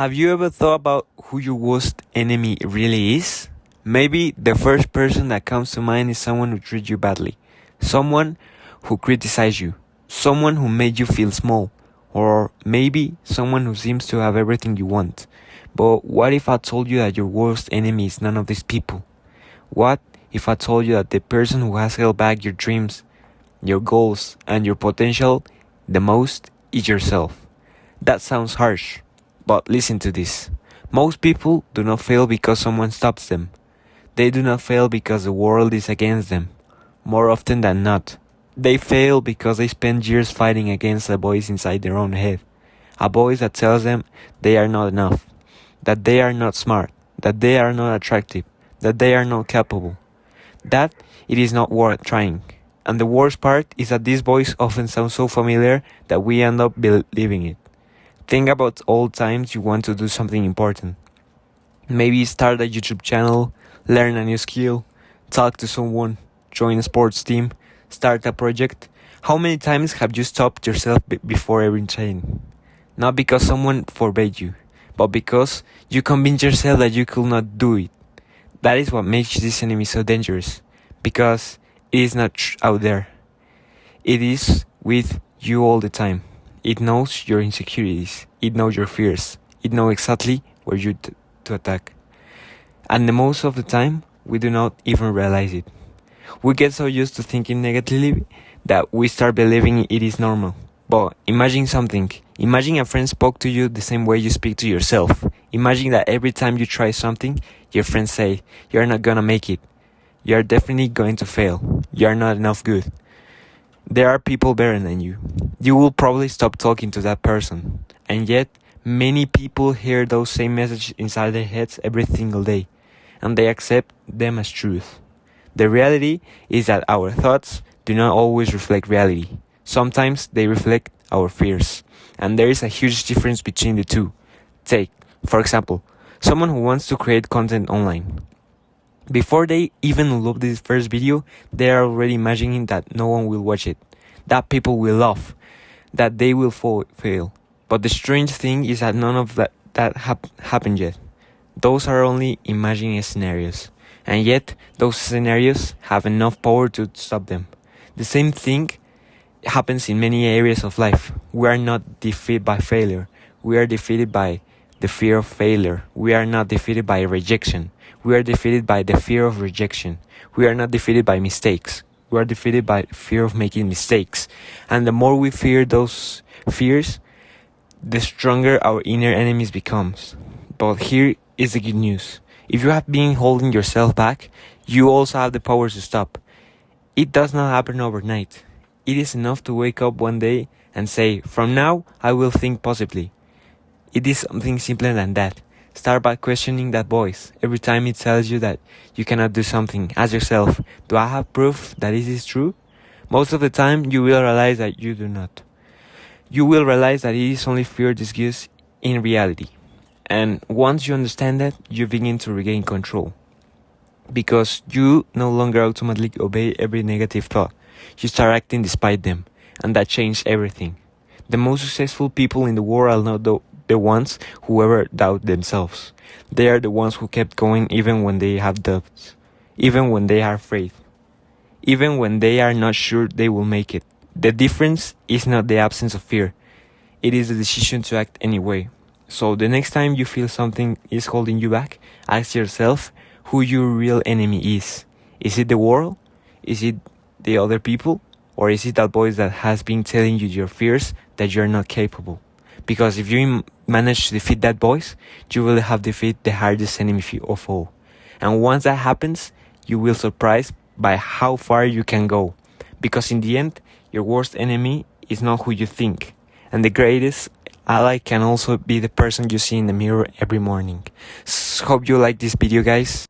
Have you ever thought about who your worst enemy really is? Maybe the first person that comes to mind is someone who treats you badly, someone who criticizes you, someone who made you feel small, or maybe someone who seems to have everything you want. But what if I told you that your worst enemy is none of these people? What if I told you that the person who has held back your dreams, your goals, and your potential the most is yourself? That sounds harsh. But listen to this. Most people do not fail because someone stops them. They do not fail because the world is against them. More often than not, they fail because they spend years fighting against a voice inside their own head. A voice that tells them they are not enough, that they are not smart, that they are not attractive, that they are not capable, that it is not worth trying. And the worst part is that this voice often sounds so familiar that we end up believing it. Think about all times you want to do something important. Maybe start a YouTube channel, learn a new skill, talk to someone, join a sports team, start a project. How many times have you stopped yourself before every training? Not because someone forbade you, but because you convinced yourself that you could not do it. That is what makes this enemy so dangerous, because it is not out there. It is with you all the time. It knows your insecurities, it knows your fears, it knows exactly where to attack. And the most of the time, we do not even realize it. We get so used to thinking negatively that we start believing it is normal. But imagine something. Imagine a friend spoke to you the same way you speak to yourself. Imagine that every time you try something, your friends say, "You're not gonna make it. You're definitely going to fail. You're not enough good. There are people better than you." You will probably stop talking to that person. And yet, many people hear those same messages inside their heads every single day, and they accept them as truth. The reality is that our thoughts do not always reflect reality. Sometimes they reflect our fears, and there is a huge difference between the two. Take, for example, someone who wants to create content online. Before they even upload this first video, they are already imagining that no one will watch it, that people will laugh, that they will fail. But the strange thing is that none of that happened yet. Those are only imaginary scenarios, and yet those scenarios have enough power to stop them. The same thing happens in many areas of life. We are not defeated by failure. We are defeated by the fear of failure. We are not defeated by rejection. We are defeated by the fear of rejection. We are not defeated by mistakes. We are defeated by fear of making mistakes. And the more we fear those fears, the stronger our inner enemies becomes. But here is the good news. If you have been holding yourself back, you also have the power to stop. It does not happen overnight. It is enough to wake up one day and say, "From now, I will think positively." It is something simpler than that. Start by questioning that voice. Every time it tells you that you cannot do something, ask yourself, "Do I have proof that this is true?" Most of the time, you will realize that you do not. You will realize that it is only fear disguised in reality. And once you understand that, you begin to regain control. Because you no longer automatically obey every negative thought. You start acting despite them. And that changed everything. The most successful people in the world are not the ones who ever doubt themselves. They are the ones who kept going even when they have doubts, even when they are afraid, even when they are not sure they will make it. The difference is not the absence of fear. It is the decision to act anyway. So the next time you feel something is holding you back, ask yourself who your real enemy is. Is it the world? Is it the other people? Or is it that voice that has been telling you your fears that you're not capable? Because if you manage to defeat that voice, you will have defeated the hardest enemy of all. And once that happens, you will surprised by how far you can go. Because in the end, your worst enemy is not who you think. And the greatest ally can also be the person you see in the mirror every morning. Hope you like this video, guys.